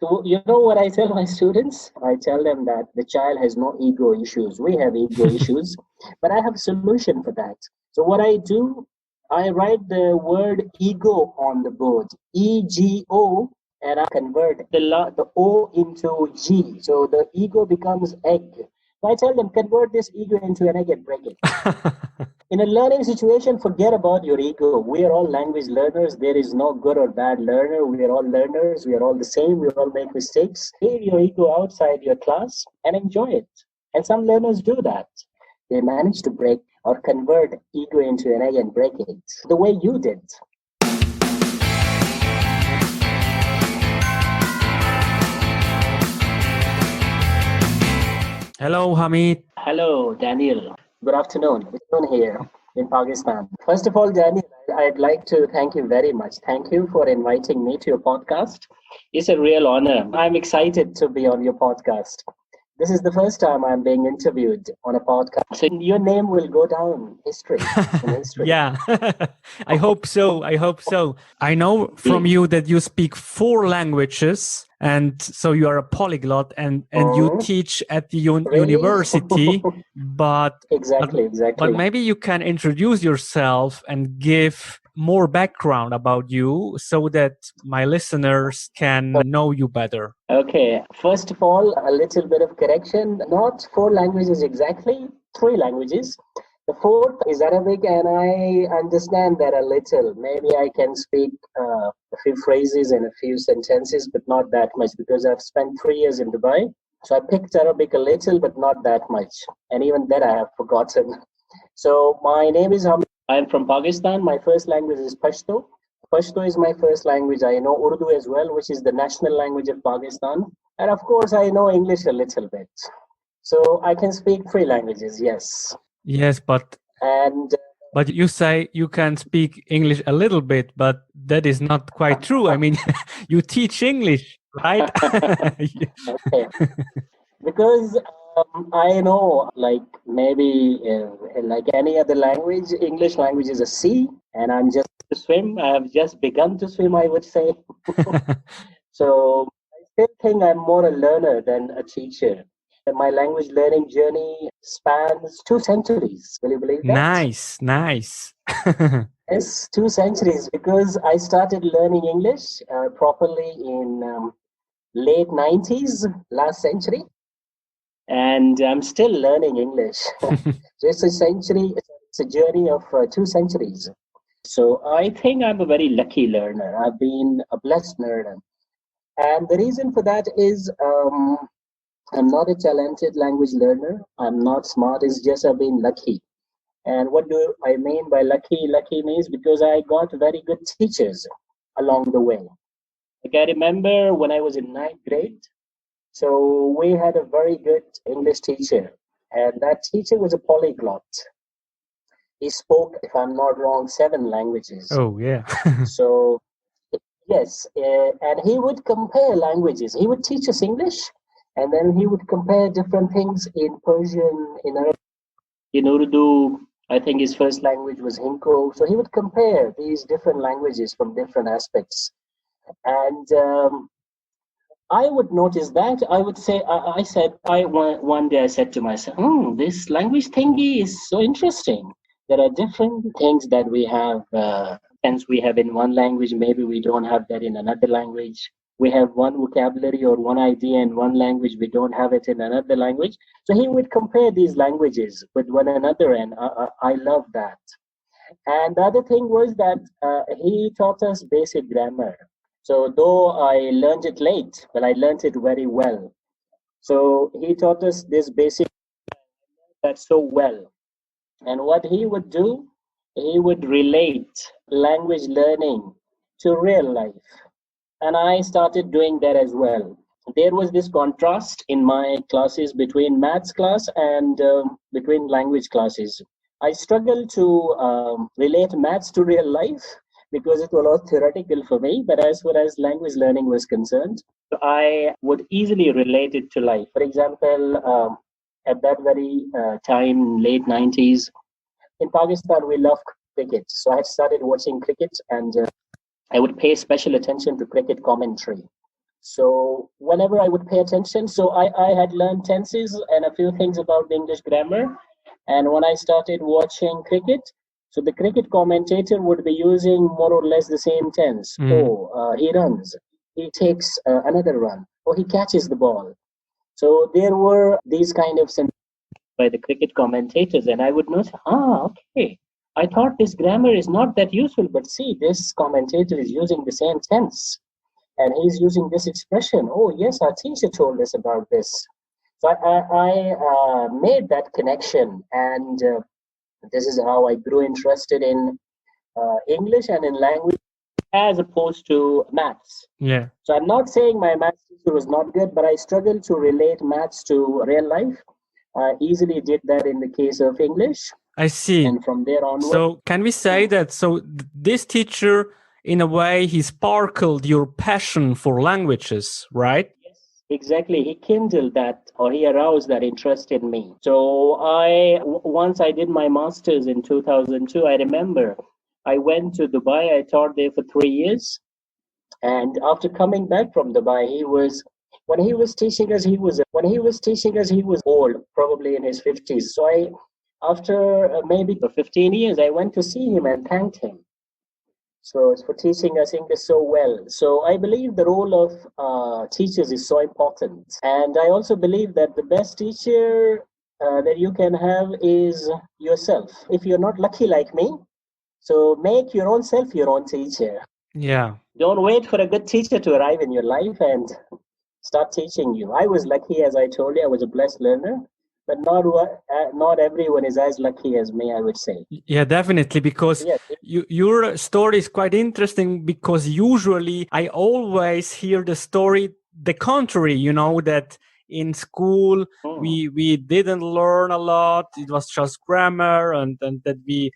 So, you know what I tell my students? I tell them that the child has no ego issues. We have ego issues, but I have a solution for that. So, what I do, I write the word ego on the board, EGO, and I convert the O into G. So, the ego becomes egg. So, I tell them, convert this ego into an egg and break it. In a learning situation, forget about your ego. We are all language learners. There is no good or bad learner. We are all learners. We are all the same. We all make mistakes. Leave your ego outside your class and enjoy it. And some learners do that. They manage to break or convert ego into an egg and break it the way you did. Hello, Hamid. Hello, Daniel. Good afternoon. It's Fluent here in Pakistan. First of all, Daniel, I'd like to thank you very much. Thank you for inviting me to your podcast. It's a real honor. I'm excited to be on your podcast. This is the first time I'm being interviewed on a podcast. So your name will go down in history. Yeah, I hope so. I hope so. I know from you that you speak 4 languages, and so you are a polyglot, and you teach at the university. But Exactly. but maybe you can introduce yourself and give more background about you so that my listeners can know you better. Okay, first of all, a little bit of correction. Not 4 languages exactly, 3 languages. The fourth is Arabic, and I understand that a little. Maybe I can speak a few phrases and a few sentences, but not that much because I've spent 3 years in Dubai. So I picked Arabic a little, but not that much. And even that I have forgotten. So my name is Hamid. I'm from Pakistan. My first language is Pashto. Pashto is my first language. I know Urdu as well, which is the national language of Pakistan. And of course, I know English a little bit. So I can speak 3 languages, yes. Yes, And but you say you can speak English a little bit, but that is not quite true. I mean, you teach English, right? okay. Because I know, like maybe like any other language, English language is a sea, and I'm just to swim. I have just begun to swim, I would say. So I still think I'm more a learner than a teacher. And my language learning journey spans 2 centuries. Will you believe that? Nice. Yes, 2 centuries, because I started learning English properly in late 90s, last century, and I'm still learning English. So it's a century, it's a journey of 2 centuries. So I think I'm a very lucky learner. I've been a blessed learner. And the reason for that is I'm not a talented language learner. I'm not smart. It's just I've been lucky. And what do I mean by lucky? Lucky means because I got very good teachers along the way. Like I remember when I was in ninth grade, so we had a very good English teacher, and that teacher was a polyglot. He spoke, if I'm not wrong, 7 languages. Oh, yeah. So, yes, and he would compare languages. He would teach us English, and then he would compare different things in Persian, in Arabic, in Urdu. I think his first language was Hinko. So he would compare these different languages from different aspects. And I would notice that. I would say, I said, one day I said to myself, this language thingy is so interesting. There are different things that we have, things we have in one language, maybe we don't have that in another language. We have one vocabulary or one idea in one language, we don't have it in another language. So he would compare these languages with one another, and I love that. And the other thing was that he taught us basic grammar. So though I learned it late, but I learned it very well. So he taught us this basic that so well. And what he would do, he would relate language learning to real life. And I started doing that as well. There was this contrast in my classes between maths class and between language classes. I struggled to relate maths to real life because it was a lot theoretical for me. But as far as language learning was concerned, I would easily relate it to life. For example, at that very time, late 90s, in Pakistan, we love cricket. So I started watching cricket, and I would pay special attention to cricket commentary. So whenever I would pay attention, so I had learned tenses and a few things about the English grammar. And when I started watching cricket, so the cricket commentator would be using more or less the same tense. He runs, he takes another run, or he catches the ball. So there were these kind of sentences by the cricket commentators, and I would notice, okay, I thought this grammar is not that useful, but see, this commentator is using the same tense, and he's using this expression. Oh, yes, our teacher told us about this. So I made that connection, and this is how I grew interested in English and in language as opposed to maths. Yeah. So I'm not saying my maths teacher was not good, but I struggled to relate maths to real life. I easily did that in the case of English. I see. And from there onward. So can we say that, so this teacher, in a way, he sparkled your passion for languages, right? Yes, exactly. He kindled that, or he aroused that interest in me. So once I did my master's in 2002, I remember I went to Dubai. I taught there for 3 years. And after coming back from Dubai, when he was teaching us, he was old, probably in his 50s. So after maybe 15 years, I went to see him and thanked him. So it's for teaching us English so well. So I believe the role of teachers is so important. And I also believe that the best teacher that you can have is yourself. If you're not lucky like me, so make your own self your own teacher. Yeah. Don't wait for a good teacher to arrive in your life and start teaching you. I was lucky, as I told you, I was a blessed learner. But not everyone is as lucky as me, I would say. Yeah, definitely, because your story is quite interesting, because usually I always hear the contrary, that in school we didn't learn a lot. It was just grammar, and that we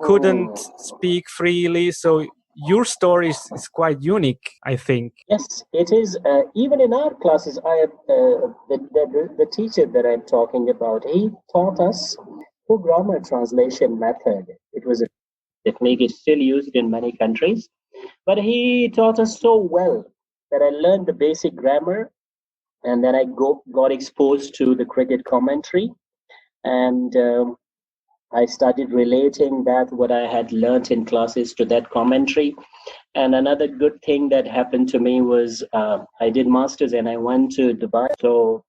couldn't speak freely. So your story is quite unique, I think. Yes, it is. Even in our classes, the teacher that I'm talking about, he taught us through grammar translation method. It was a technique is still used in many countries, but he taught us so well that I learned the basic grammar, and then I got exposed to the cricket commentary, and I started relating that what I had learnt in classes to that commentary. And another good thing that happened to me was I did masters and I went to Dubai. So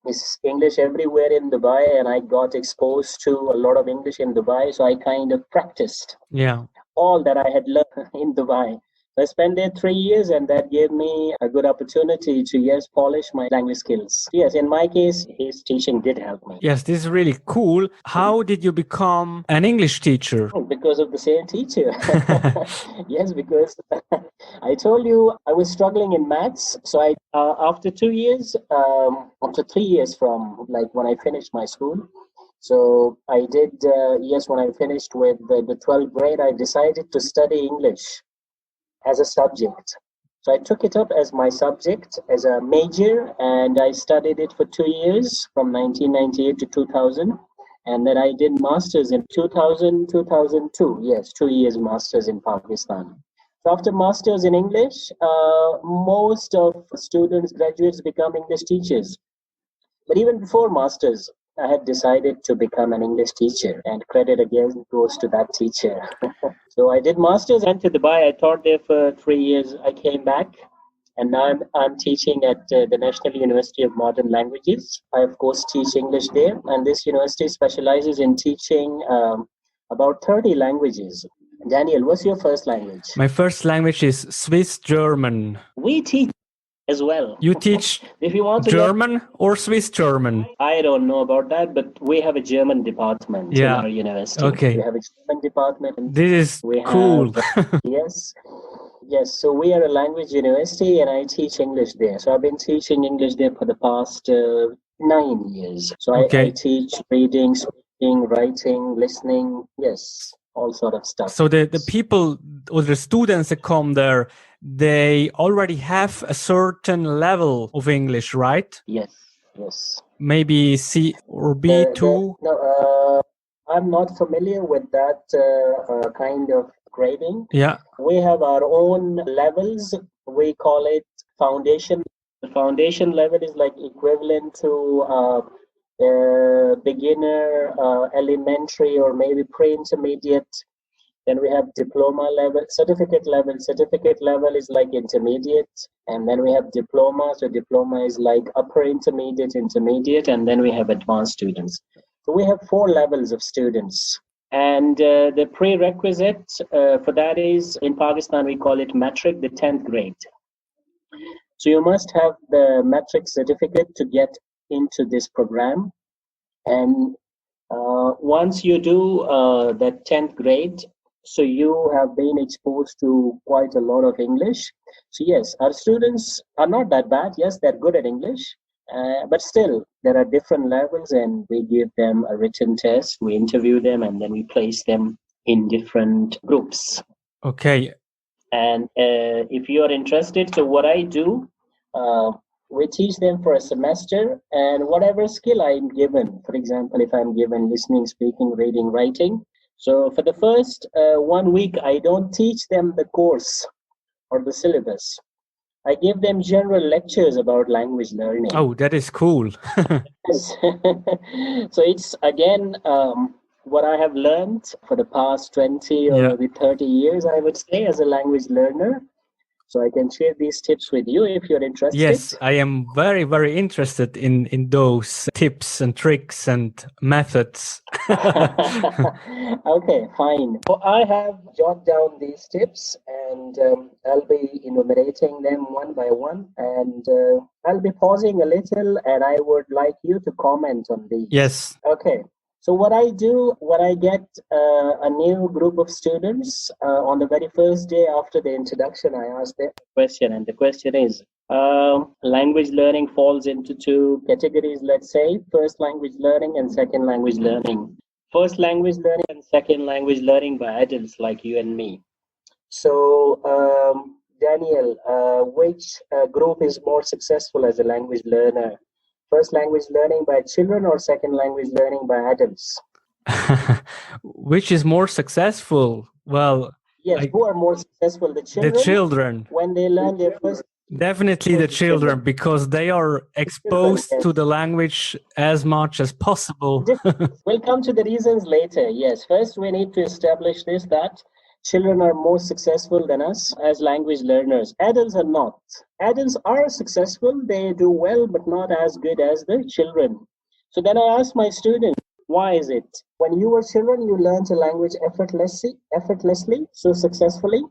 it's English everywhere in Dubai, and I got exposed to a lot of English in Dubai. So I kind of practiced all that I had learned in Dubai. I spent there 3 years, and that gave me a good opportunity to, polish my language skills. Yes, in my case, his teaching did help me. Yes, this is really cool. How did you become an English teacher? Because of the same teacher. Yes, because I told you I was struggling in maths. So after 2 years, after 3 years from like when I finished my school, so I did, when I finished with the 12th grade, I decided to study English as a subject. So I took it up as my subject, as a major, and I studied it for 2 years from 1998 to 2000. And then I did masters in 2000, 2002. Yes, 2 years masters in Pakistan. So after masters in English, most of students, graduates become English teachers. But even before masters, I had decided to become an English teacher, and credit again goes to that teacher. So I did masters, went to Dubai. I taught there for 3 years. I came back, and now I'm teaching at the National University of Modern Languages. I, of course, teach English there, and this university specializes in teaching about 30 languages. Daniel, what's your first language? My first language is Swiss German. We teach as well. You teach if you want to German or Swiss German? I don't know about that, but we have a German department in our university. Okay. We have a German department. This is cool. Yes. So we are a language university, and I teach English there. So I've been teaching English there for the past 9 years. So I teach reading, speaking, writing, listening. Yes, all sort of stuff. So the people or the students that come there, they already have a certain level of English, right? Yes. Maybe C or B2? No, I'm not familiar with that kind of grading. Yeah. We have our own levels. We call it foundation. The foundation level is like equivalent to beginner, elementary, or maybe pre-intermediate. Then we have diploma level, certificate level. Certificate level is like intermediate. And then we have diploma. So diploma is like upper intermediate, intermediate. And then we have advanced students. So we have 4 levels of students. And the prerequisite for that is, in Pakistan, we call it matric, the 10th grade. So you must have the matric certificate to get into this program. And once you do that 10th grade, so you have been exposed to quite a lot of English. So yes, our students are not that bad. Yes, they're good at English. But still, there are different levels, and we give them a written test, we interview them, and then we place them in different groups. Okay. And if you are interested, so what I do, we teach them for a semester, and whatever skill I'm given, for example, if I'm given listening, speaking, reading, writing, so for the first 1 week, I don't teach them the course or the syllabus. I give them general lectures about language learning. Oh, that is cool. So it's, again, what I have learned for the past 20 or maybe 30 years, I would say, as a language learner. So I can share these tips with you if you're interested. Yes, I am very, very interested in those tips and tricks and methods. Okay, fine. So I have jotted down these tips, and I'll be enumerating them one by one, and I'll be pausing a little, and I would like you to comment on these. Yes. Okay. So what I do when I get a new group of students, on the very first day after the introduction, I ask them a question, and the question is, language learning falls into 2 categories, let's say, first language learning and second language learning. First language learning and second language learning by adults like you and me. So, Daniel, which group is more successful as a language learner? First language learning by children or second language learning by adults? Which is more successful? Well, yes, who are more successful? The children. The children. When they learn their first. Definitely the children, because they are exposed to the language as much as possible. We'll come to the reasons later. Yes, first we need to establish this, that children are more successful than us as language learners. Adults are not. Adults are successful, they do well, but not as good as the children. So then I asked my students, why is it? When you were children, you learned a language effortlessly, so successfully.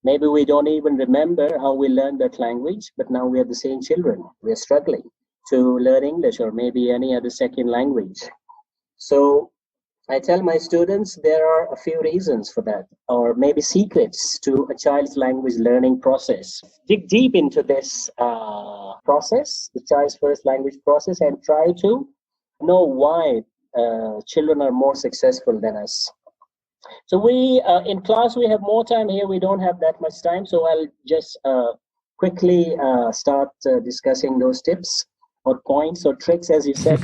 Maybe we don't even remember how we learned that language, but now we are the same children. We are struggling to learn English or maybe any other second language. So I tell my students there are a few reasons for that, or maybe secrets to a child's language learning process. Dig deep into this process, the child's first language process, and try to know why children are more successful than us. So we, in class, we have more time. Here we don't have that much time, so I'll just quickly start discussing those tips or points or tricks, as you said.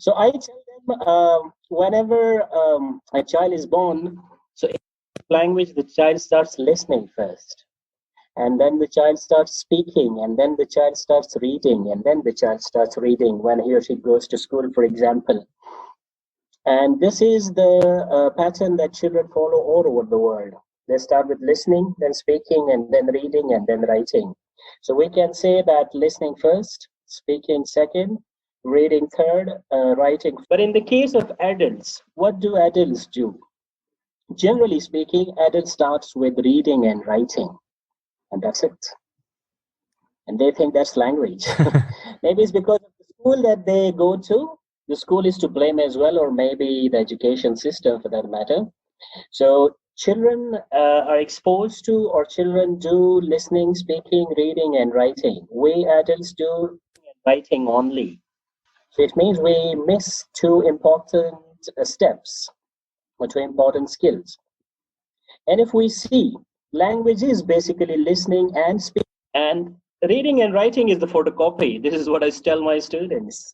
So I tell them, whenever a child is born, so in language, the child starts listening first, and then the child starts speaking, and then the child starts reading, and then the child starts reading when he or she goes to school, for example. And this is the pattern that children follow all over the world. They start with listening, then speaking, and then reading, and then writing. So we can say that listening first, speaking second, reading third, writing. But in the case of adults, what do adults do? Generally speaking, adults starts with reading and writing, and that's it. And they think that's language. Maybe it's because of the school that they go to. The school is to blame as well, or maybe the education system for that matter. So children are exposed to, or children do listening, speaking, reading, and writing. We adults do writing only. So it means we miss 2 important steps, or 2 important skills. And if we see, language is basically listening and speaking, and reading and writing is the photocopy. This is what I tell my students.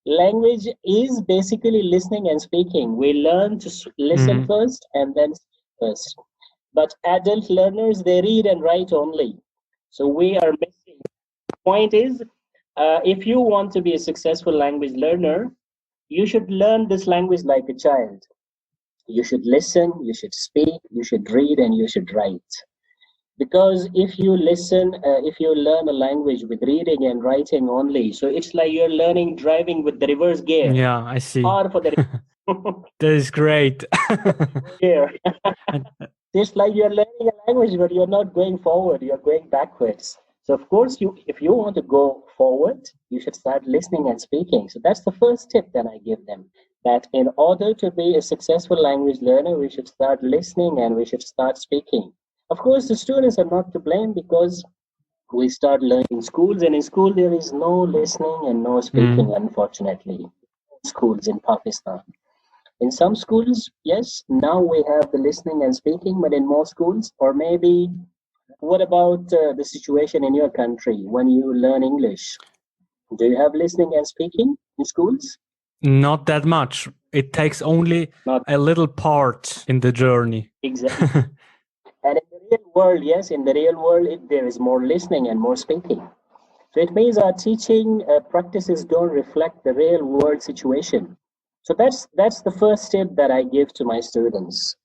Language is basically listening and speaking. We learn to listen first and then speak first. But adult learners, they read and write only. So we are missing point is, if you want to be a successful language learner, you should learn this language like a child. You should listen, you should speak, you should read, and you should write. Because if you listen, if you learn a language with reading and writing only, so it's like you're learning driving with the reverse gear. Yeah, I see. Or for the that is great. gear. It's like you're learning a language, but you're not going forward, you're going backwards. So of course, if you want to go forward, you should start listening and speaking. So that's the first tip that I give them, that in order to be a successful language learner, we should start listening and we should start speaking. Of course, the students are not to blame, because we start learning in schools, and in school there is no listening and no speaking, unfortunately, schools in Pakistan. In some schools, yes, now we have the listening and speaking, but in most schools, or maybe, what about the situation in your country when you learn English? Do you have listening and speaking in schools? Not that much. It takes only a little part in the journey. Exactly. And in the real world, yes, in the real world, there is more listening and more speaking. So it means our teaching practices don't reflect the real world situation. So that's the first tip that I give to my students.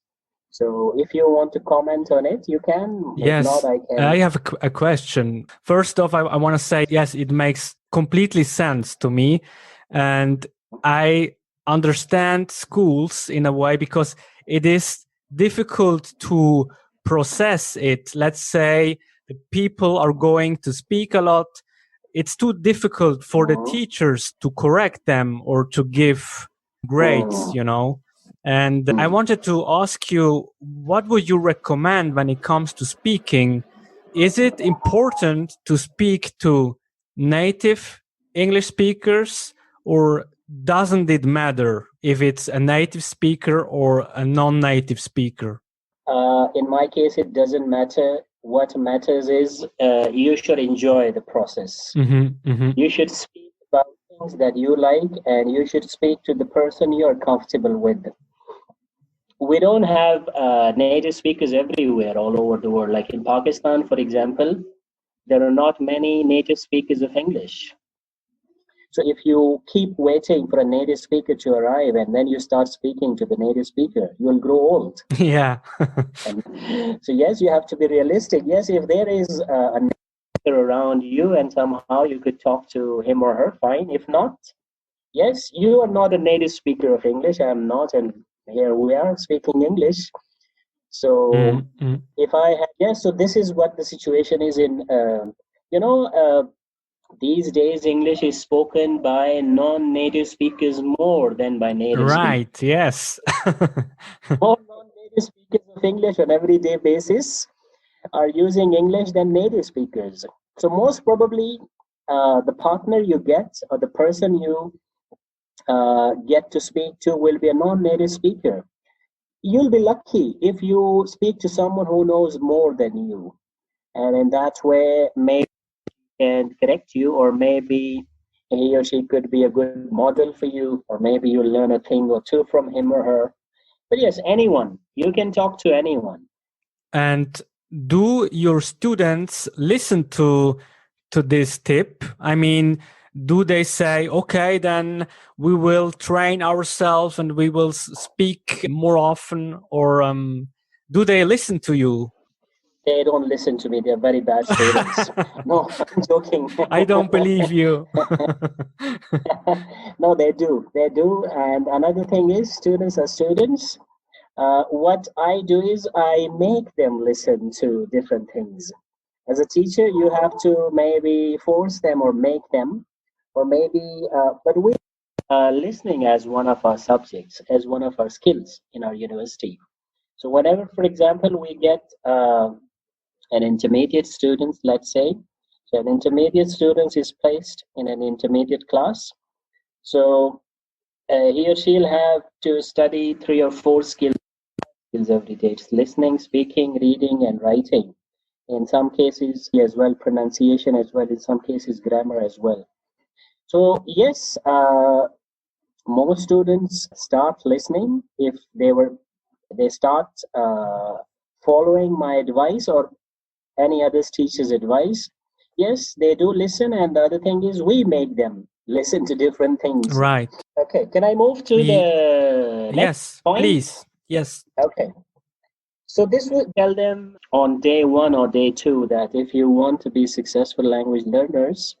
So if you want to comment on it, you can. Yes, if not, I can. I have a question. First off, I want to say, yes, it makes completely sense to me. And I understand schools in a way, because it is difficult to process it. Let's say the people are going to speak a lot. It's too difficult for the teachers to correct them or to give grades, you know. And I wanted to ask you, what would you recommend when it comes to speaking? Is it important to speak to native English speakers, or doesn't it matter if it's a native speaker or a non-native speaker? In my case, it doesn't matter. What matters is you should enjoy the process. You should speak about things that you like, and you should speak to the person you're comfortable with. We don't have native speakers everywhere all over the world. Like in Pakistan, for example, there are not many native speakers of English. So if you keep waiting for a native speaker to arrive and then you start speaking to the native speaker, you'll grow old. Yeah. So yes, you have to be realistic. Yes, if there is a native speaker around you and somehow you could talk to him or her, fine. If not, yes, you are not a native speaker of English. I am not, and here we are speaking English. So if I had, yes, so this is what the situation is in, these days English is spoken by non-native speakers more than by native speakers. Right, yes. More non-native speakers of English on everyday basis are using English than native speakers. So most probably the partner you get, or the person you get to speak to, will be a non-native speaker. You'll be lucky if you speak to someone who knows more than you, and in that way maybe can correct you, or maybe he or she could be a good model for you, or maybe you'll learn a thing or two from him or her. But yes, anyone, you can talk to anyone. And do your students listen to this tip? I mean, do they say, okay, then we will train ourselves and we will speak more often? Or do they listen to you? They don't listen to me. They're very bad students. No, I'm joking. I don't believe you. No, they do. They do. And another thing is, students are students. What I do is I make them listen to different things. As a teacher, you have to maybe force them or make them, or maybe, but we listening as one of our subjects, as one of our skills in our university. So whenever, for example, we get an intermediate student, let's say, so an intermediate student is placed in an intermediate class. So he or she'll have to study 3 or 4 skills every day. It's listening, speaking, reading, and writing. In some cases as well, pronunciation as well, in some cases grammar as well. So yes, most students start listening if they start following my advice or any other teacher's advice. Yes, they do listen, and the other thing is we make them listen to different things. Right. Okay, can I move to the next Yes, point? please. Yes. Okay. So this would tell them on day one or day two that if you want to be successful language learners,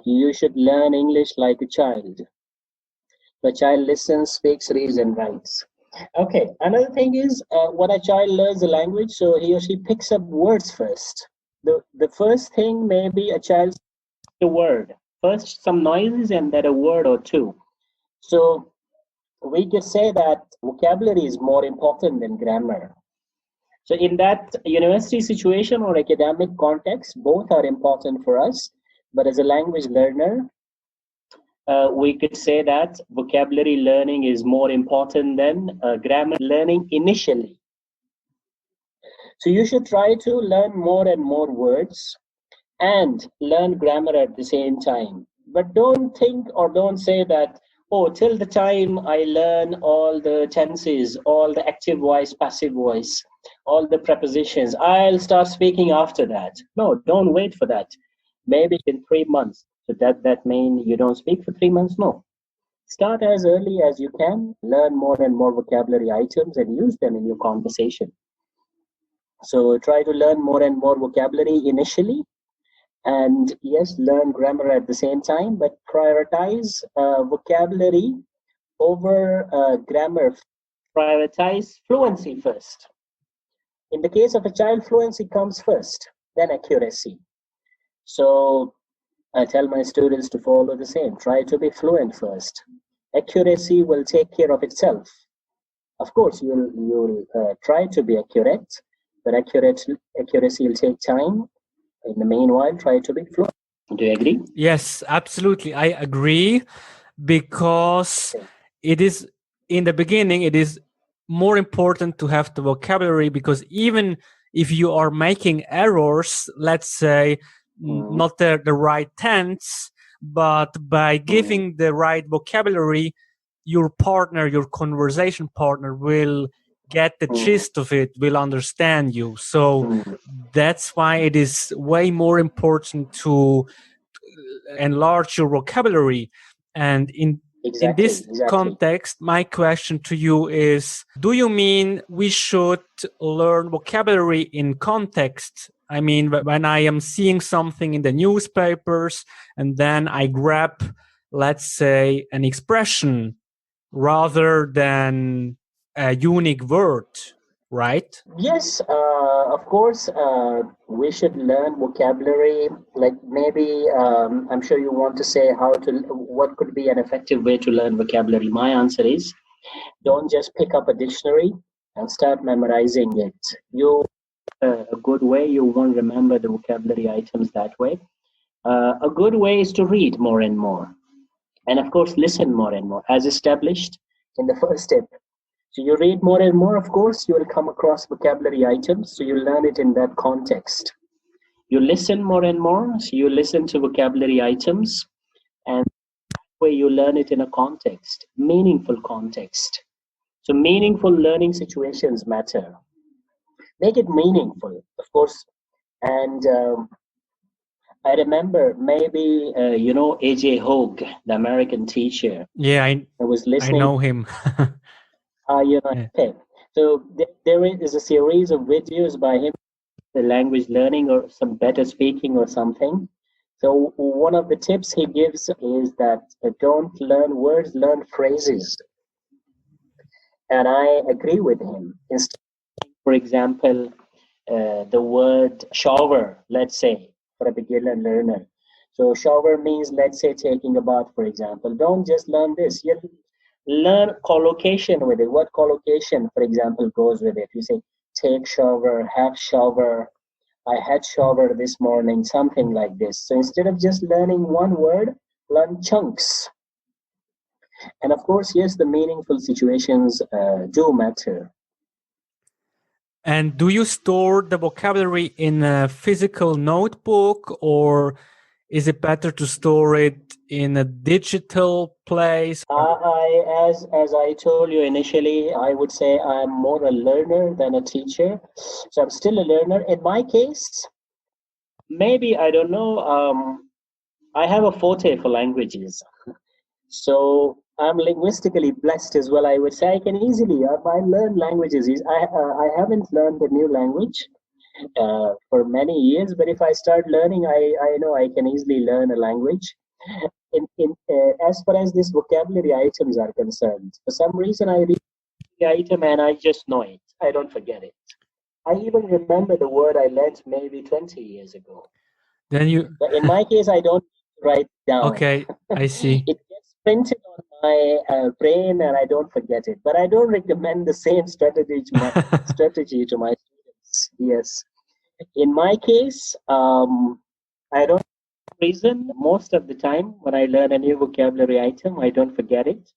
you should learn English like a child. The child listens, speaks, reads, and writes. Okay, another thing is when a child learns a language, so he or she picks up words first. The first thing maybe a child a word. First, some noises and then a word or two. So we could say that vocabulary is more important than grammar. So in that university situation or academic context, both are important for us. But as a language learner, we could say that vocabulary learning is more important than grammar learning initially. So you should try to learn more and more words and learn grammar at the same time. But don't think or don't say that, oh, till the time I learn all the tenses, all the active voice, passive voice, all the prepositions, I'll start speaking after that. No, don't wait for that. Maybe in 3 months. So that mean you don't speak for 3 months? No. Start as early as you can, learn more and more vocabulary items and use them in your conversation. So try to learn more and more vocabulary initially, and yes, learn grammar at the same time, but prioritize vocabulary over grammar. Prioritize fluency first. In the case of a child, fluency comes first, then accuracy. So I tell my students to follow the same. Try to be fluent first. Accuracy will take care of itself. Of course, you'll try to be accurate, but accuracy will take time. In the meanwhile, try to be fluent. Do you agree? Yes, absolutely. I agree, because it is in the beginning, it is more important to have the vocabulary, because even if you are making errors, let's say not the right tense, but by giving the right vocabulary, your partner, your conversation partner will get the gist of it, will understand you. So that's why it is way more important to enlarge your vocabulary. And in this context, my question to you is, do you mean we should learn vocabulary in context? I mean, when I am seeing something in the newspapers and then I grab, let's say, an expression rather than a unique word, right? Yes, of course, we should learn vocabulary. Like maybe, I'm sure you want to say what could be an effective way to learn vocabulary. My answer is, don't just pick up a dictionary and start memorizing it. A good way, you won't remember the vocabulary items that way. A good way is to read more and more. And of course, listen more and more, as established in the first step. So you read more and more, of course, you will come across vocabulary items, so you learn it in that context. You listen more and more, so you listen to vocabulary items, and that way you learn it in a context, meaningful context. So meaningful learning situations matter. Make it meaningful, of course. And I remember maybe, A.J. Hogue, the American teacher. Yeah, I was listening. I know him. Okay. So there is a series of videos by him, the language learning or some better speaking or something. So one of the tips he gives is that don't learn words, learn phrases. And I agree with him. For example, the word shower, let's say, for a beginner learner. So shower means, let's say, taking a bath, for example. Don't just learn this. You learn collocation with it. What collocation, for example, goes with it? You say, take shower, have shower, I had shower this morning, something like this. So instead of just learning one word, learn chunks. And of course, yes, the meaningful situations do matter. And do you store the vocabulary in a physical notebook, or is it better to store it in a digital place? As I told you initially, I would say I'm more a learner than a teacher. So I'm still a learner. In my case, Maybe, I don't know. I have a forte for languages. So I'm linguistically blessed as well. I would say I can easily. I learn languages. I haven't learned a new language for many years, but if I start learning, I know I can easily learn a language. As far as this vocabulary items are concerned, for some reason I read the item and I just know it. I don't forget it. I even remember the word I learned maybe 20 years ago. Then you. But in my case, I don't write it down. Okay, I see. It gets printed on my brain and I don't forget it. But I don't recommend the same strategy to my students. Yes. In my case, I don't reason most of the time when I learn a new vocabulary item, I don't forget it.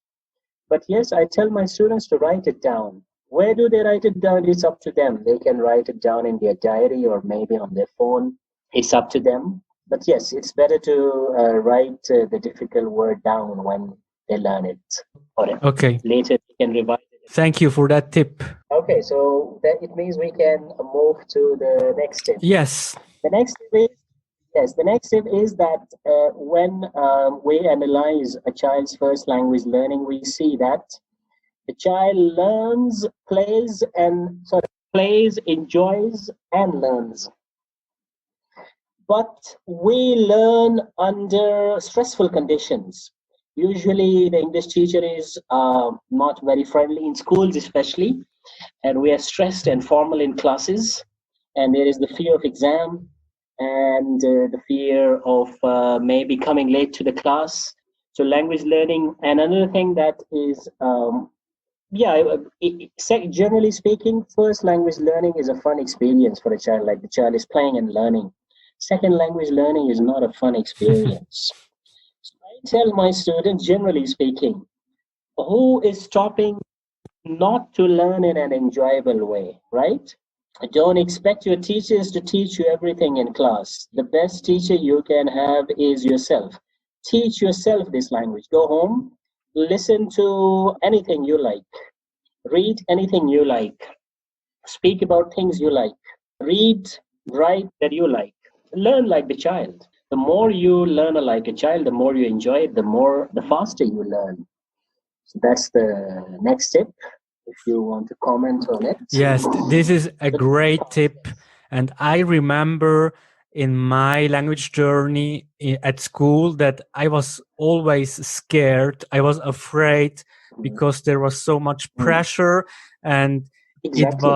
But yes, I tell my students to write it down. Where do they write it down? It's up to them. They can write it down in their diary or maybe on their phone. It's up to them. But yes, it's better to write the difficult word down when they learn it. Or Okay. later they can revise it. Thank you for that tip. Okay, so that it means we can move to the next tip. Yes. The next tip is the next tip is that when we analyze a child's first language learning, we see that the child learns, plays, enjoys, and learns. But we learn under stressful conditions. Usually, the English teacher is not very friendly in schools, especially, and we are stressed and formal in classes, and there is the fear of exam and the fear of maybe coming late to the class. So language learning, and another thing that is, generally speaking, first language learning is a fun experience for a child, like the child is playing and learning. Second language learning is not a fun experience. So I tell my students, generally speaking, who is stopping not to learn in an enjoyable way, right? Don't expect your teachers to teach you everything in class. The best teacher you can have is yourself. Teach yourself this language. Go home, listen to anything you like, read anything you like, speak about things you like, read, write that you like, learn like the child. The more you learn like a child, the more you enjoy it, the faster you learn. So that's the next tip. If you want to comment on it. Yes, this is a great tip. And I remember in my language journey at school that I was always scared. I was afraid because there was so much pressure, and exactly.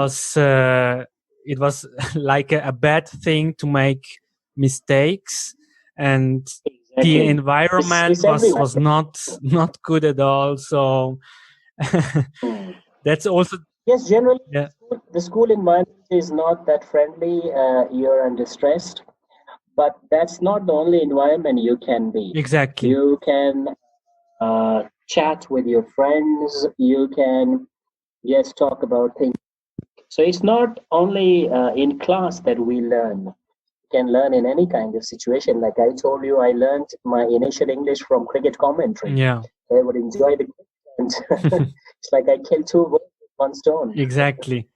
it was like a bad thing to make mistakes, and the environment was not good at all. So that's also, yes, generally, yeah. The school environment is not that friendly. You're under stress, but that's not the only environment you can be. Exactly. You can chat with your friends. You can, yes, talk about things. So it's not only in class that we learn. You can learn in any kind of situation. Like I told you, I learned my initial English from cricket commentary. Yeah. So I would enjoy the cricket. It's like I killed two birds with one stone. Exactly.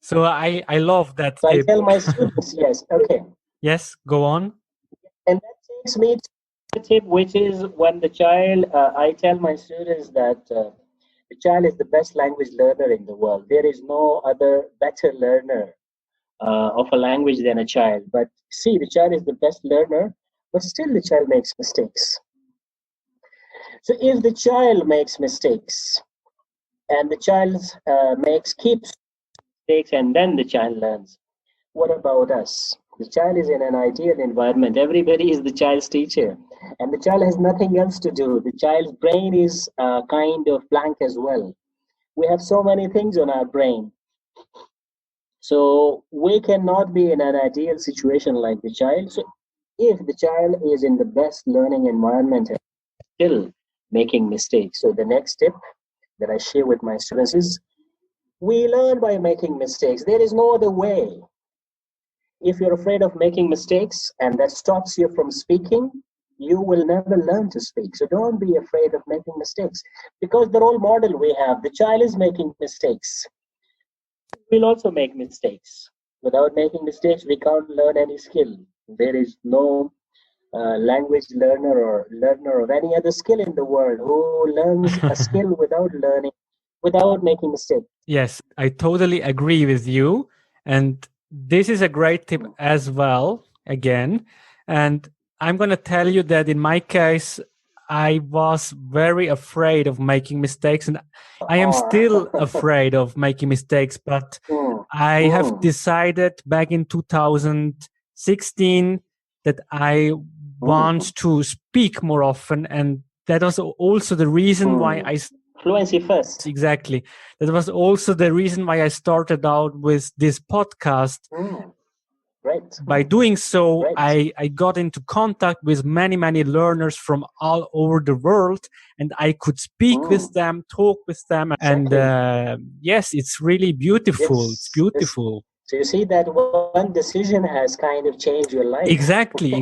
So I love that so tip. I tell my students, yes, okay. Yes, go on. And that takes me to the tip, which is when the child, I tell my students that the child is the best language learner in the world. There is no other better learner of a language than a child. But see, the child is the best learner, but still the child makes mistakes. So if the child makes mistakes and the child keeps mistakes and then the child learns, what about us? The child is in an ideal environment. Everybody is the child's teacher, and the child has nothing else to do. The child's brain is kind of blank as well. We have so many things on our brain. So we cannot be in an ideal situation like the child. So if the child is in the best learning environment and still making mistakes, so the next tip that I share with my students is we learn by making mistakes. There is no other way. If you're afraid of making mistakes and that stops you from speaking, you will never learn to speak. So don't be afraid of making mistakes, because the role model we have, the child is making mistakes. We'll also make mistakes. Without making mistakes, we can't learn any skill. There is no language learner or learner of any other skill in the world who learns a skill without learning, without making mistakes. Yes, I totally agree with you. And this is a great tip as well, again. And I'm going to tell you that in my case, I was very afraid of making mistakes, and I am still afraid of making mistakes, but I have decided back in 2016 that I want to speak more often. And that was also the reason why I fluency first. Exactly. That was also the reason why I started out with this podcast. Right. By doing so, I got into contact with many, many learners from all over the world, and I could speak with them, talk with them. Exactly. And yes, it's really beautiful. It's beautiful. So you see that one decision has kind of changed your life. Exactly.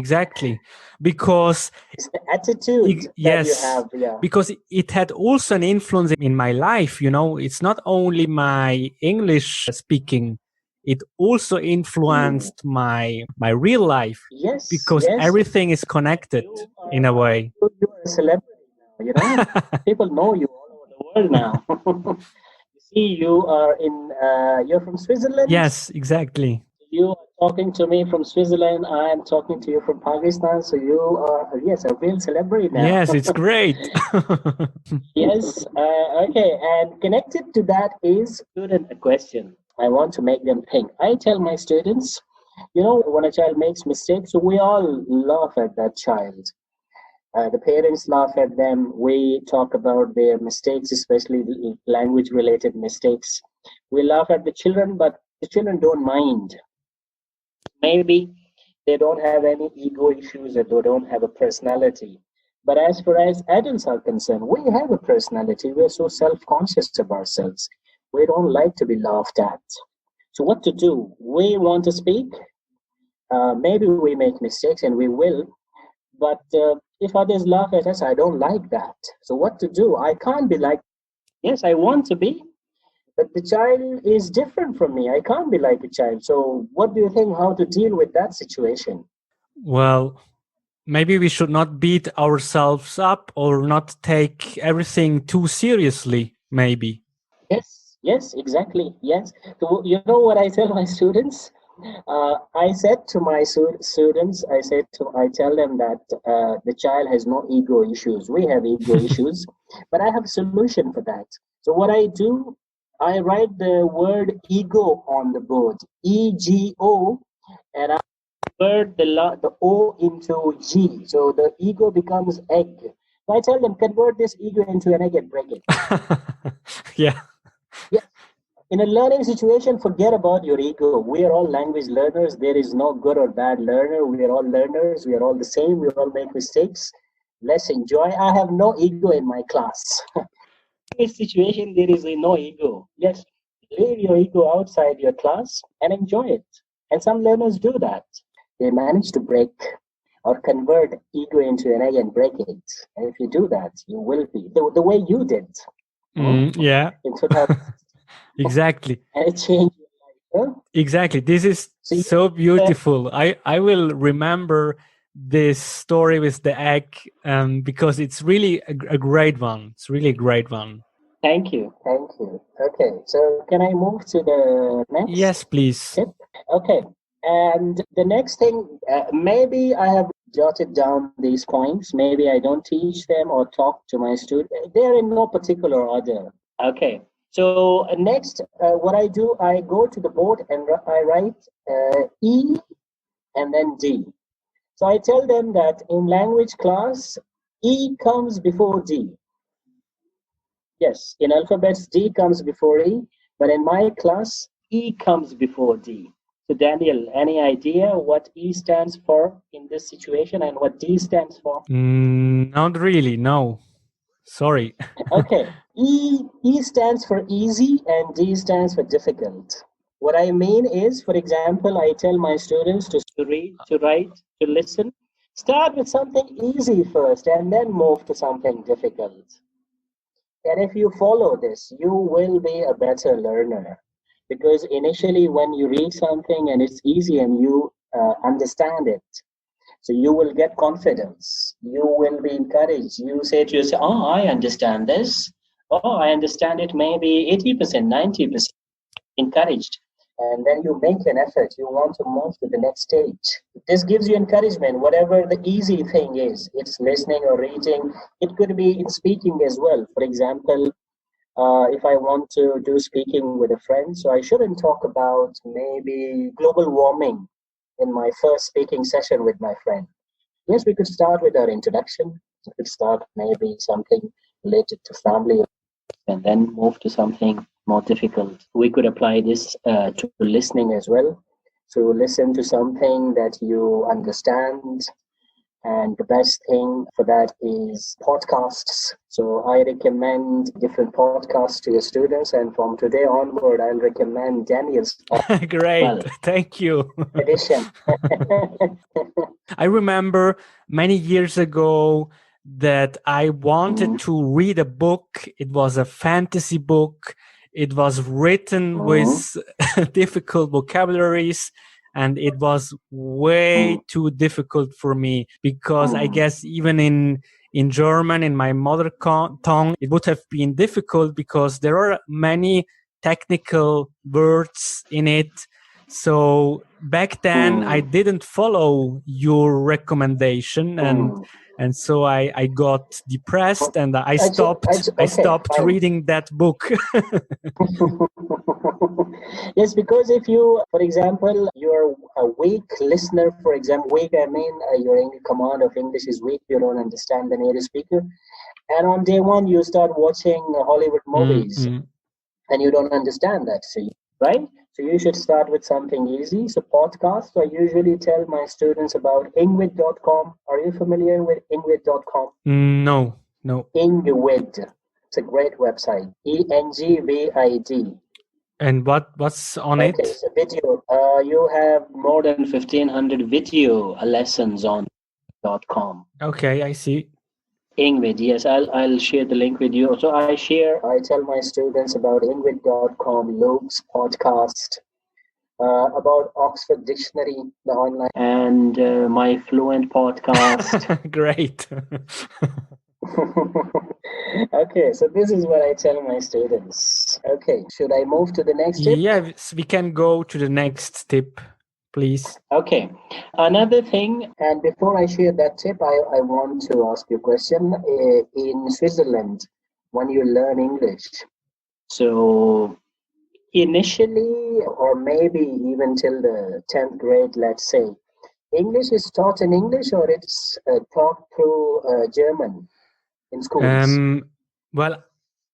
Because it's the attitude that you have. Yeah. Because it had also an influence in my life. You know, it's not only my English speaking, it also influenced my real life. Yes. Because everything is connected in a way. You are a celebrity now, you know. People know you all over the world now. You see, you are you're from Switzerland? Yes, exactly. You are talking to me from Switzerland. I am talking to you from Pakistan. So you are, yes, a real celebrity now. Yes, it's great. Yes. Okay. And connected to that is student a question. I want to make them think. I tell my students, you know, when a child makes mistakes, we all laugh at that child. The parents laugh at them. We talk about their mistakes, especially language-related mistakes. We laugh at the children, but the children don't mind. Maybe they don't have any ego issues or they don't have a personality. But as far as adults are concerned, we have a personality. We're so self-conscious of ourselves. We don't like to be laughed at. So what to do? We want to speak. Maybe we make mistakes, and we will. But if others laugh at us, I don't like that. So what to do? I can't be like, yes, I want to be, but the child is different from me. I can't be like a child. So what do you think, how to deal with that situation? Well, maybe we should not beat ourselves up or not take everything too seriously, maybe. Yes, exactly. Yes. So you know what I tell my students? I said to my students, I tell them that the child has no ego issues. We have ego issues, but I have a solution for that. So what I do, I write the word ego on the board, EGO, and I convert the O into G. So the ego becomes egg. So I tell them, convert this ego into an egg and break it. Yeah. Yes. In a learning situation, forget about your ego. We are all language learners. There is no good or bad learner. We are all learners. We are all the same. We all make mistakes. Let's enjoy. I have no ego in my class. In this situation, there is no ego. Yes, leave your ego outside your class and enjoy it. And some learners do that. They manage to break or convert ego into an egg and break it. And if you do that, you will be the way you did. Yeah. In 2000. Exactly. And it changed your life. Huh? Exactly. This is so beautiful. I will remember this story with the egg because it's really a great one. It's really a great one. Thank you. Thank you. Okay. So can I move to the next? Yes, please. Tip? Okay. And the next thing, maybe I have jotted down these points. Maybe I don't teach them or talk to my students. They're in no particular order. Okay. So next, what I do, I go to the board and I write E and then D. So I tell them that in language class, E comes before D. Yes, in alphabets, D comes before E, but in my class, E comes before D. So Daniel, any idea what E stands for in this situation and what D stands for? Not really, no. Sorry. Okay, E stands for easy and D stands for difficult. What I mean is, for example, I tell my students to read, to write, to listen. Start with something easy first and then move to something difficult. And if you follow this, you will be a better learner. Because initially, when you read something and it's easy and you understand it. So you will get confidence. You will be encouraged. You say to yourself, oh, I understand this. Oh, I understand it maybe 80%, 90%. Encouraged. And then you make an effort. You want to move to the next stage. This gives you encouragement, whatever the easy thing is. It's listening or reading. It could be in speaking as well. For example, if I want to do speaking with a friend, so I shouldn't talk about maybe global warming in my first speaking session with my friend. Yes, we could start with our introduction. We could start maybe something related to family and then move to something more difficult. We could apply this to listening as well. So listen to something that you understand. And the best thing for that is podcasts. So I recommend different podcasts to your students. And from today onward, I'll recommend Daniel's podcast. Great. Well, thank you. Edition. I remember many years ago that I wanted to read a book. It was a fantasy book. It was written with difficult vocabularies. And it was way too difficult for me because I guess even in German, in my mother tongue, it would have been difficult because there are many technical words in it. So back then I didn't follow your recommendation and so I got depressed and I stopped reading that book. Yes, because if you, for example, you're a weak listener, for example, weak, I mean, your command of English is weak, you don't understand the native speaker. And on day one, you start watching Hollywood movies and you don't understand that, right? So you should start with something easy. So podcasts, I usually tell my students about ingvid.com. Are you familiar with ingvid.com? No. Ingvid. It's a great website. ENGVID. And what's on it? Okay, so video. You have more than 1,500 video lessons on .com. Okay, I see. Ingvid, yes, I'll share the link with you. So I tell my students about ingvid.com, Luke's podcast, about Oxford Dictionary, the online, and my Fluent podcast. Great. Okay, so this is what I tell my students. Okay, should I move to the next tip? Yes, we can go to the next tip, please. Okay, another thing, and before I share that tip, I want to ask you a question. In Switzerland, when you learn English, so initially, or maybe even till the 10th grade, let's say, English is taught in English or it's taught through German? In schools? Well,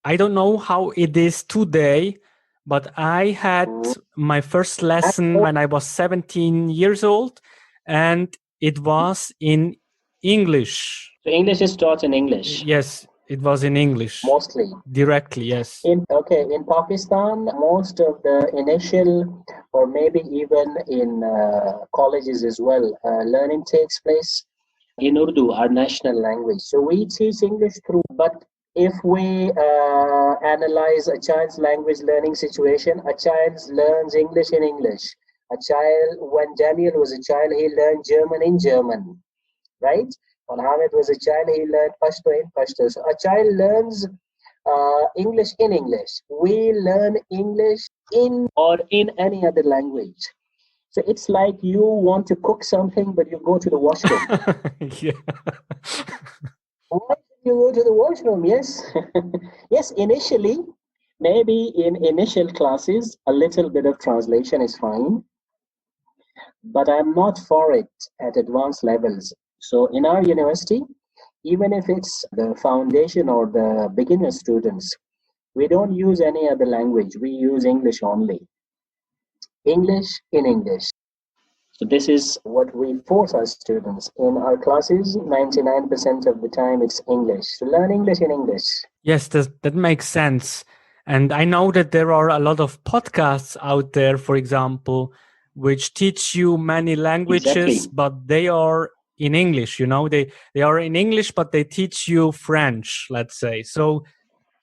I don't know how it is today, but I had my first lesson when I was 17 years old, and it was in English. So English is taught in English? Yes, it was in English. Mostly? Directly, yes. In Pakistan, most of the initial, or maybe even in colleges as well, learning takes place in Urdu, our national language. So we teach English through, but if we analyze a child's language learning situation, a child learns English in English. A child, when Daniel was a child, he learned German in German, right? When Hamid was a child, he learned Pashto in Pashto. So a child learns English in English. We learn English in any other language. So it's like you want to cook something, but you go to the washroom. Yeah. Why did you go to the washroom? Yes. Yes, initially, maybe in initial classes, a little bit of translation is fine. But I'm not for it at advanced levels. So in our university, even if it's the foundation or the beginner students, we don't use any other language. We use English only. English in English. So this is what we force our students. In our classes, 99% of the time it's English. So learn English in English. Yes, that makes sense. And I know that there are a lot of podcasts out there, for example, which teach you many languages, but they are in English, you know, they are in English, but they teach you French, let's say. So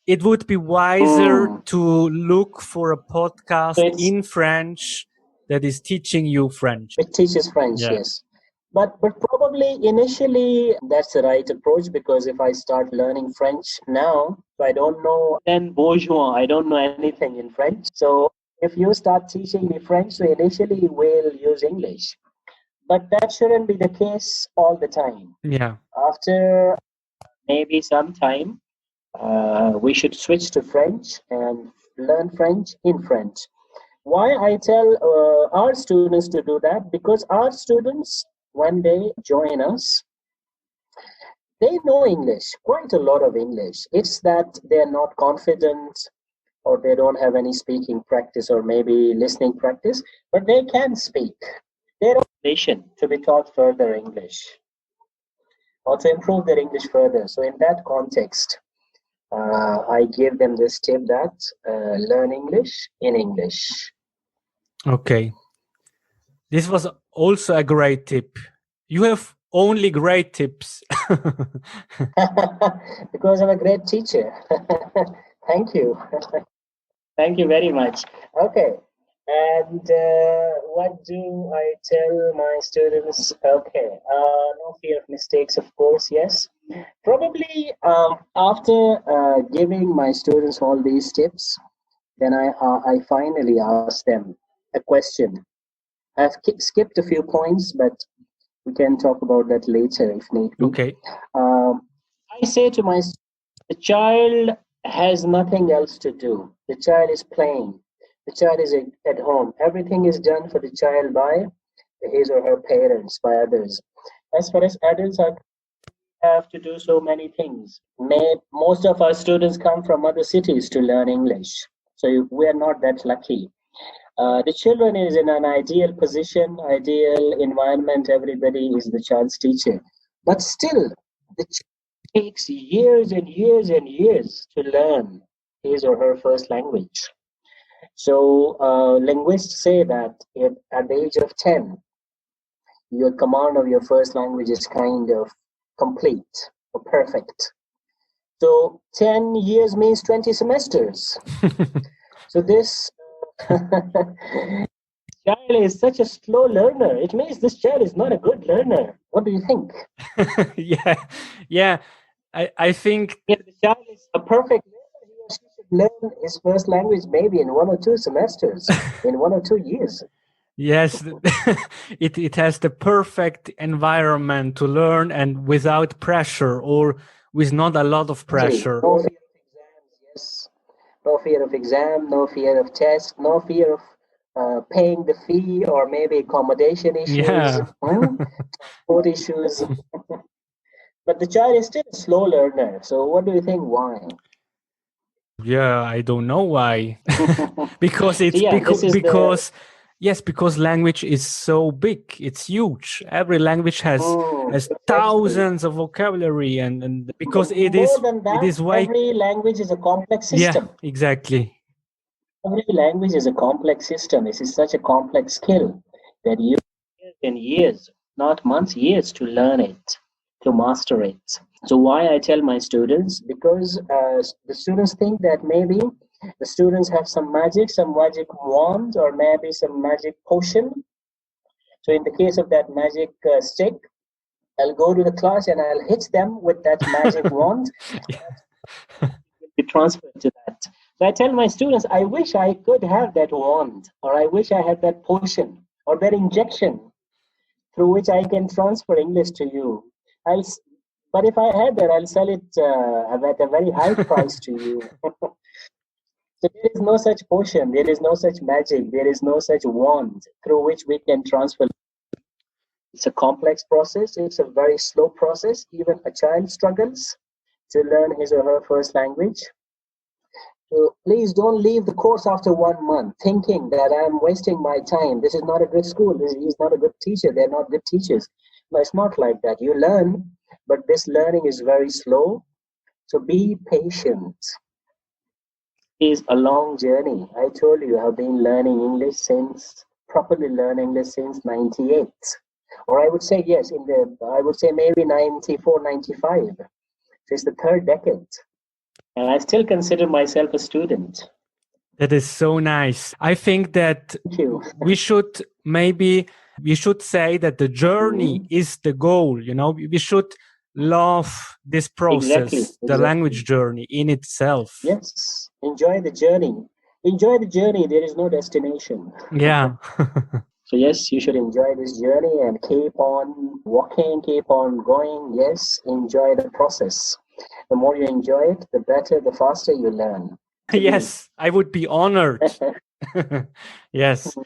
it would be wiser to look for a podcast in French that is teaching you French. It teaches French, Yeah. yes. But probably initially that's the right approach, because if I start learning French now, I don't know then bourgeois, I don't know anything in French. So if you start teaching me French, so initially we'll use English. But that shouldn't be the case all the time. Yeah. After maybe some time, we should switch to French and learn French in French. Why I tell our students to do that? Because our students, when they join us, they know English, quite a lot of English. It's that they're not confident, or they don't have any speaking practice, or maybe listening practice, but they can speak. They're patient to be taught further English, or to improve their English further. So in that context, I give them this tip that learn English in English. Okay. This was also a great tip. You have only great tips. Because I'm a great teacher. Thank you. Thank you very much. Okay. And what do I tell my students? Okay. No fear of mistakes, of course, yes. Probably after giving my students all these tips, then I finally ask them a question. I've skipped a few points, but we can talk about that later if need be. Okay. I say to my the child has nothing else to do. The child is playing. The child is at home. Everything is done for the child by his or her parents, by others. As far as adults are, have to do so many things. Most of our students come from other cities to learn English, so we are not that lucky. The children is in an ideal position, ideal environment. Everybody is the child's teacher, but still, the child takes years and years and years to learn his or her first language. So linguists say that at the age of 10, your command of your first language is kind of complete or perfect. So 10 years means 20 semesters. So this child is such a slow learner. It means this child is not a good learner. What do you think? Yeah. I think if the child is a perfect learner, he or she should learn his first language maybe in 1 or 2 semesters, in 1 or 2 years. Yes, it has the perfect environment to learn, and without pressure, or with not a lot of pressure. No fear of exams, yes. No fear of exam, no fear of test, no fear of paying the fee, or maybe accommodation issues, transport issues. But the child is still a slow learner. So what do you think? Why? Yeah, I don't know why. Because it's because language is so big. It's huge. Every language has thousands of vocabulary, and because it is why every language is a complex system. Yeah, exactly. Every language is a complex system. This is such a complex skill that you years and years, not months, years to learn it, to master it. So why I tell my students? Because the students think that maybe the students have some magic wand, or maybe some magic potion. So in the case of that magic stick, I'll go to the class and I'll hit them with that magic wand. Be transferred to that. So I tell my students, I wish I could have that wand, or I wish I had that potion, or that injection through which I can transfer English to you. But if I had that, I'll sell it at a very high price to you. So there is no such potion, there is no such magic, there is no such wand through which we can transfer. It's a complex process. It's a very slow process. Even a child struggles to learn his or her first language. So please don't leave the course after 1 month thinking that I'm wasting my time. This is not a good school. He's not a good teacher. They're not good teachers. No, it's not like that. You learn, but this learning is very slow. So be patient. It's a long journey. I told you I've been learning English properly learning English since 98. Or I would say, yes, I would say maybe 94, 95. So it's the third decade. And I still consider myself a student. That is so nice. I think that Thank you. we should say that the journey is the goal. We should love this process, Exactly. the language journey in itself. Yes. Enjoy the journey. Enjoy the journey. There is no destination. Yeah. So yes, you should enjoy this journey and keep on walking, keep on going. Yes, enjoy the process. The more you enjoy it, the better, the faster you learn. Yes, I would be honored. Yes.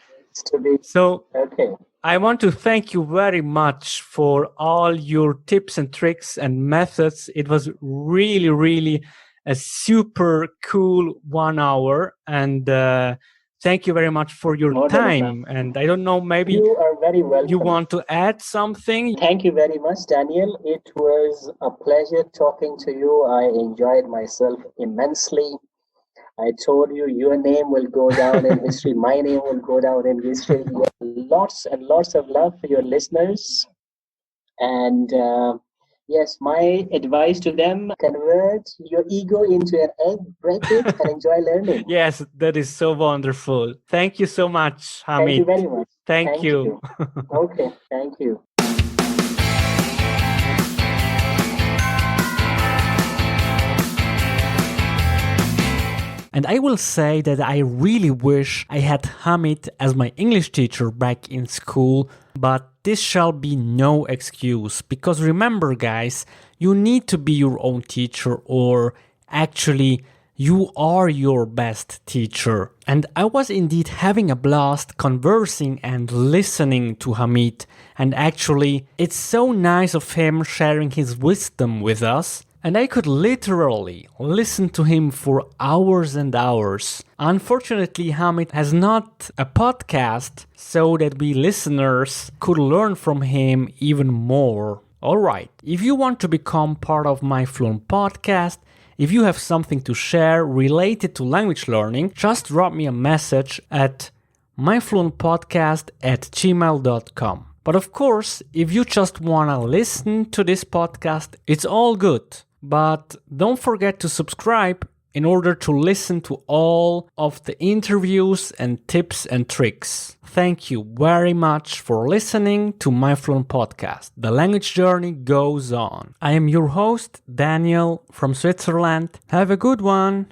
So okay. I want to thank you very much for all your tips and tricks and methods. It was really, really a super cool 1 hour. And thank you very much for your time. And I don't know, maybe you are very welcome. You want to add something? Thank you very much, Daniel. It was a pleasure talking to you. I enjoyed myself immensely. I told you your name will go down in history. My name will go down in history. Lots and lots of love for your listeners. And yes, my advice to them, convert your ego into an egg, break it, and enjoy learning. Yes, that is so wonderful. Thank you so much, Hamid. Thank you very much. Thank you. Okay, thank you. And I will say that I really wish I had Hamid as my English teacher back in school, but this shall be no excuse, because remember guys, you need to be your own teacher, or actually you are your best teacher. And I was indeed having a blast conversing and listening to Hamid, and actually it's so nice of him sharing his wisdom with us. And I could literally listen to him for hours and hours. Unfortunately, Hamid has not a podcast so that we listeners could learn from him even more. Alright, if you want to become part of my Fluent podcast, if you have something to share related to language learning, just drop me a message at myfluentpodcast@gmail.com. But of course, if you just wanna listen to this podcast, it's all good. But don't forget to subscribe in order to listen to all of the interviews and tips and tricks. Thank you very much for listening to my Fluent podcast. The language journey goes on. I am your host, Daniel from Switzerland. Have a good one.